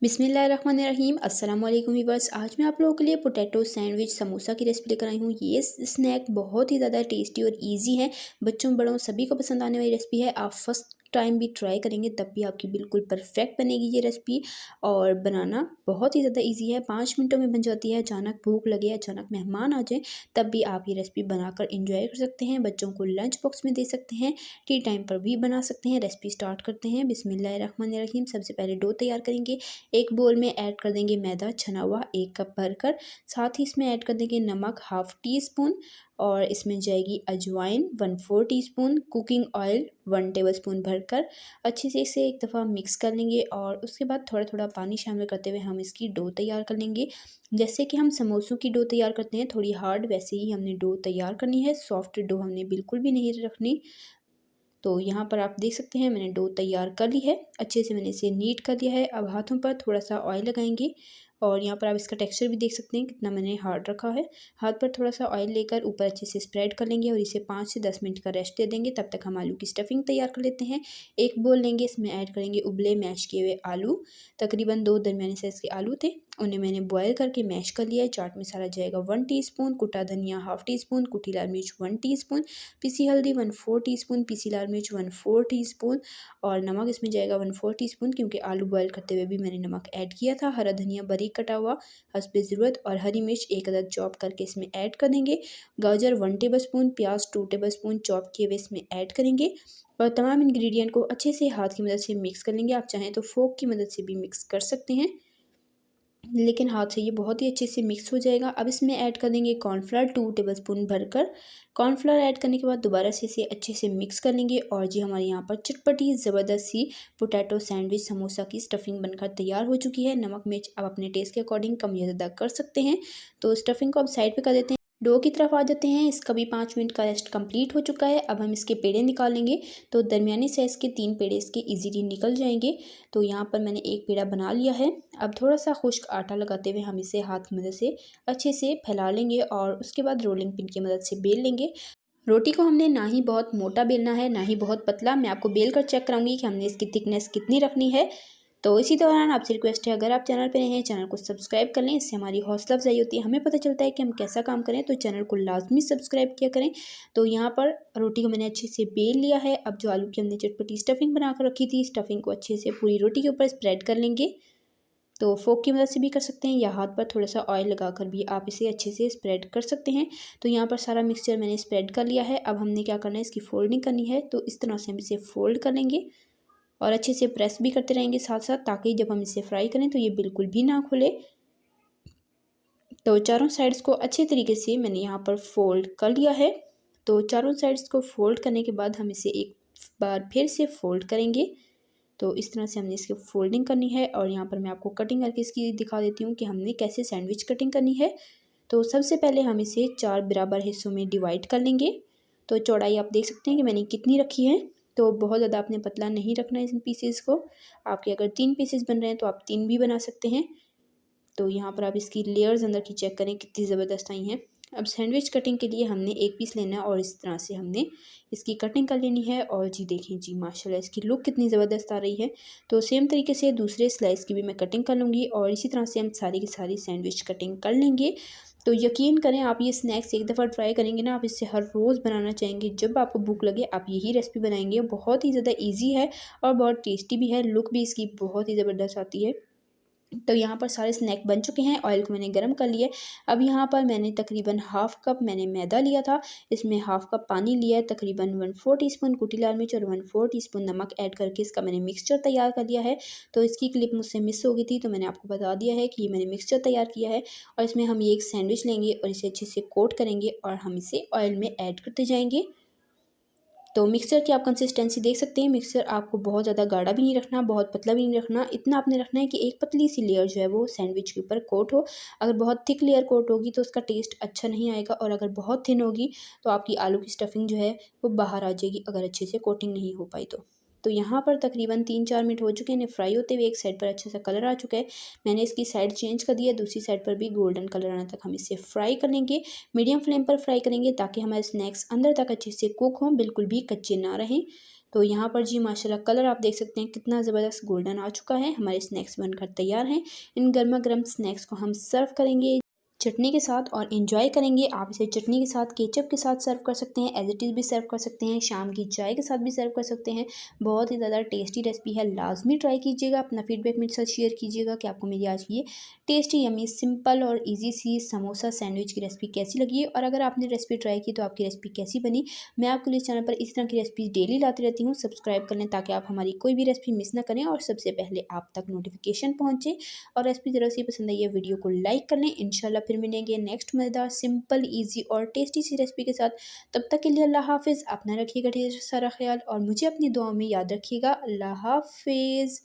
बिस्मिल्लाहिर्रहमानिर्रहीम अस्सलाम वालेकुम वीवर्स। आज मैं आप लोगों के लिए पोटैटो सैंडविच समोसा की रेसिपी लेकर आई हूँ। ये स्नैक बहुत ही ज़्यादा टेस्टी और इजी है। बच्चों बड़ों सभी को पसंद आने वाली रेसिपी है। आप फर्स्ट टाइम भी ट्राई करेंगे तब भी आपकी बिल्कुल परफेक्ट बनेगी ये रेसिपी। और बनाना बहुत ही ज़्यादा ईजी है, 5 मिनटों में बन जाती है। अचानक भूख लगे, अचानक मेहमान आ जाए, तब भी आप ये रेसिपी बनाकर इंजॉय कर सकते हैं। बच्चों को लंच बॉक्स में दे सकते हैं, टी टाइम पर भी बना सकते हैं। रेसिपी स्टार्ट करते हैं। बिस्मिल्लाहिर्रहमानिर्रहीम। सबसे पहले डो तैयार करेंगे। एक बोल में ऐड कर देंगे मैदा छना हुआ 1 कप भरकर। साथ ही इसमें ऐड कर देंगे नमक हाफ़ टी स्पून, और इसमें जाएगी अजवाइन 1/4 टीस्पून, कुकिंग ऑयल 1 टेबलस्पून भरकर। अच्छे से इसे एक दफ़ा मिक्स कर लेंगे और उसके बाद थोड़ा थोड़ा पानी शामिल करते हुए हम इसकी डो तैयार कर लेंगे। जैसे कि हम समोसों की डो तैयार करते हैं थोड़ी हार्ड, वैसे ही हमने डो तैयार करनी है। सॉफ्ट डो हमने बिल्कुल भी नहीं रखनी। तो यहाँ पर आप देख सकते हैं मैंने डो तैयार कर ली है। अच्छे से मैंने इसे नीट कर दिया है। अब हाथों पर थोड़ा सा ऑयल लगाएंगे और यहाँ पर आप इसका टेक्सचर भी देख सकते हैं कितना मैंने हार्ड रखा है। हाथ पर थोड़ा सा ऑयल लेकर ऊपर अच्छे से स्प्रेड कर लेंगे और इसे 5 से 10 मिनट का रेस्ट दे देंगे। तब तक हम आलू की स्टफिंग तैयार कर लेते हैं। एक बोल लेंगे, इसमें ऐड करेंगे उबले मैश किए हुए आलू। तकरीबन 2 दरमियाने साइज़ के आलू थे, उन्हें मैंने बॉयल करके मैश कर लिया है। चाट मसाला जाएगा 1 टीस्पून, कुटा धनिया हाफ़ टी स्पून, कुटी लाल मिर्च 1 टीस्पून, पिसी हल्दी 1/4 टीस्पून, पिसी लाल मिर्च 1/4 टीस्पून, और नमक इसमें जाएगा 1/4 टीस्पून, क्योंकि आलू बॉयल करते हुए भी मैंने नमक ऐड किया था। हरा धनिया बारीक कटा हुआ हस्बे ज़रूरत, और हरी मिर्च 1 अदद चॉप करके इसमें ऐड कर देंगे। गाजर 1 टेबलस्पून, प्याज 2 टेबलस्पून चॉप किए हुए इसमें ऐड करेंगे। और तमाम इंग्रेडिएंट को अच्छे से हाथ की मदद से मिक्स कर लेंगे। आप चाहें तो फोक की मदद से भी मिक्स कर सकते हैं, लेकिन हाथ से ये बहुत ही अच्छे से मिक्स हो जाएगा। अब इसमें ऐड कर देंगे कॉर्नफ्लावर 2 टेबलस्पून भरकर। कॉर्नफ्लावर ऐड करने के बाद दोबारा से इसे अच्छे से मिक्स कर लेंगे। और जी हमारे यहाँ पर चटपटी ज़बरदस्त सी पोटैटो सैंडविच समोसा की स्टफिंग बनकर तैयार हो चुकी है। नमक मिर्च आप अपने टेस्ट के अकॉर्डिंग कम या ज़्यादा कर सकते हैं। तो स्टफिंग को अब साइड पर कर देते हैं। डो की तरफ आ जाते हैं। इसका भी 5 मिनट का रेस्ट कंप्लीट हो चुका है। अब हम इसके पेड़े निकाल लेंगे। तो दरमियानी साइज़ के 3 पेड़े इसके इजीली निकल जाएंगे। तो यहाँ पर मैंने एक पेड़ा बना लिया है। अब थोड़ा सा खुश्क आटा लगाते हुए हम इसे हाथ की मदद से अच्छे से फैला लेंगे और उसके बाद रोलिंग पिन की मदद से बेल लेंगे। रोटी को हमने ना ही बहुत मोटा बेलना है ना ही बहुत पतला। मैं आपको बेल कर चेक कराऊंगी कि हमने इसकी थिकनेस कितनी रखनी है। तो इसी दौरान आपसे रिक्वेस्ट है, अगर आप चैनल पर नए हैं चैनल को सब्सक्राइब कर लें। इससे हमारी हौसला अफजाई होती है, हमें पता चलता है कि हम कैसा काम करें। तो चैनल को लाजमी सब्सक्राइब किया करें। तो यहाँ पर रोटी को मैंने अच्छे से बेल लिया है। अब जो आलू की हमने चटपटी स्टफिंग बना कर रखी थी, स्टफिंग को अच्छे से पूरी रोटी के ऊपर स्प्रेड कर लेंगे। तो फोक की मदद से भी कर सकते हैं या हाथ पर थोड़ा सा ऑयल लगाकर भी आप इसे अच्छे से स्प्रेड कर सकते हैं। तो यहाँ पर सारा मिक्सचर मैंने स्प्रेड कर लिया है। अब हमने क्या करना है, इसकी फोल्डिंग करनी है। तो इस तरह से हम इसे फोल्ड कर लेंगे और अच्छे से प्रेस भी करते रहेंगे साथ साथ, ताकि जब हम इसे फ्राई करें तो ये बिल्कुल भी ना खुले। तो चारों साइड्स को अच्छे तरीके से मैंने यहाँ पर फोल्ड कर लिया है। तो चारों साइड्स को फोल्ड करने के बाद हम इसे एक बार फिर से फोल्ड करेंगे। तो इस तरह से हमने इसकी फोल्डिंग करनी है। और यहाँ पर मैं आपको कटिंग करके इसकी दिखा देती हूँ कि हमने कैसे सैंडविच कटिंग करनी है। तो सबसे पहले हम इसे 4 बराबर हिस्सों में डिवाइड कर लेंगे। तो चौड़ाई आप देख सकते हैं कि मैंने कितनी रखी है। तो बहुत ज़्यादा आपने पतला नहीं रखना है इन पीसेस को। आपके अगर 3 पीसेस बन रहे हैं तो आप 3 भी बना सकते हैं। तो यहाँ पर आप इसकी लेयर्स अंदर की चेक करें कितनी ज़बरदस्त आई हैं। अब सैंडविच कटिंग के लिए हमने एक पीस लेना है और इस तरह से हमने इसकी कटिंग कर लेनी है। और जी देखें जी माशाल्लाह इसकी लुक कितनी ज़बरदस्त आ रही है। तो सेम तरीके से दूसरे स्लाइस की भी मैं कटिंग कर लूँगी और इसी तरह से हम सारी की सारी सैंडविच कटिंग कर लेंगे। तो यकीन करें, आप ये स्नैक्स एक दफ़ा ट्राई करेंगे ना, आप इससे हर रोज़ बनाना चाहेंगे। जब आपको भूख लगे आप यही रेसिपी बनाएंगे। बहुत ही ज़्यादा ईजी है और बहुत टेस्टी भी है। लुक भी इसकी बहुत ही ज़बरदस्त आती है। तो यहाँ पर सारे स्नैक बन चुके हैं। ऑयल को मैंने गरम कर लिया है। अब यहाँ पर मैंने तकरीबन हाफ़ कप मैंने मैदा लिया था, इसमें हाफ़ कप पानी लिया है, तकरीबन 1/4 टीस्पून कुटी लाल मिर्च और 1/4 टीस्पून नमक ऐड करके इसका मैंने मिक्सचर तैयार कर लिया है। तो इसकी क्लिप मुझसे मिस हो गई थी, तो मैंने आपको बता दिया है कि ये मैंने मिक्सचर तैयार किया है। और इसमें हम ये एक सैंडविच लेंगे और इसे अच्छे से कोट करेंगे और हम इसे ऑयल में ऐड करते जाएंगे। तो मिक्सचर की आप कंसिस्टेंसी देख सकते हैं। मिक्सचर आपको बहुत ज़्यादा गाढ़ा भी नहीं रखना, बहुत पतला भी नहीं रखना। इतना आपने रखना है कि एक पतली सी लेयर जो है वो सैंडविच के ऊपर कोट हो। अगर बहुत थिक लेयर कोट होगी तो उसका टेस्ट अच्छा नहीं आएगा, और अगर बहुत थिन होगी तो आपकी आलू की स्टफिंग जो है वो बाहर आ जाएगी, अगर अच्छे से कोटिंग नहीं हो पाई तो। तो यहाँ पर तकरीबन 3-4 मिनट हो चुके हैं फ्राई होते हुए। एक साइड पर अच्छा सा कलर आ चुका है। मैंने इसकी साइड चेंज कर दिया, दूसरी साइड पर भी गोल्डन कलर आने तक हम इसे फ्राई कर लेंगे। मीडियम फ्लेम पर फ्राई करेंगे ताकि हमारे स्नैक्स अंदर तक अच्छे से कुक हों, बिल्कुल भी कच्चे ना रहें। तो यहाँ पर जी माशाल्लाह कलर आप देख सकते हैं कितना ज़बरदस्त गोल्डन आ चुका है। हमारे स्नैक्स बनकर तैयार हैं। इन गर्मा-गर्म स्नैक्स को हम सर्व करेंगे चटनी के साथ और एंजॉय करेंगे। आप इसे चटनी के साथ, केचप के साथ सर्व कर सकते हैं, एज़ इट इज़ भी सर्व कर सकते हैं, शाम की चाय के साथ भी सर्व कर सकते हैं। बहुत ही ज़्यादा टेस्टी रेसिपी है, लाज़मी ट्राई कीजिएगा। अपना फीडबैक मेरे साथ शेयर कीजिएगा कि आपको मेरी आज ये टेस्टी, यम्मी, सिंपल और ईज़ी सी समोसा सैंडविच की रेसिपी कैसी लगी और अगर आपने रेसिपी ट्राई की तो आपकी रेसिपी कैसी बनी। मैं आपके लिए इस चैनल पर इस तरह की रेसिपी डेली लाती रहती हूँ। सब्सक्राइब कर लें ताकि आप हमारी कोई भी रेसिपी मिस ना करें और सबसे पहले आप तक नोटिफिकेशन पहुँचे। और रेसिपी ज़रा सी पसंद आई है वीडियो को लाइक कर लें। इंशाल्लाह फिर मिलेंगे नेक्स्ट मज़ेदार, सिंपल, ईज़ी और टेस्टी सी रेसिपी के साथ। तब तक के लिए अल्लाह हाफ़िज़। अपना रखिएगा ढेर सारा ख़्याल और मुझे अपनी दुआओं में याद रखिएगा। अल्लाह हाफ़िज़।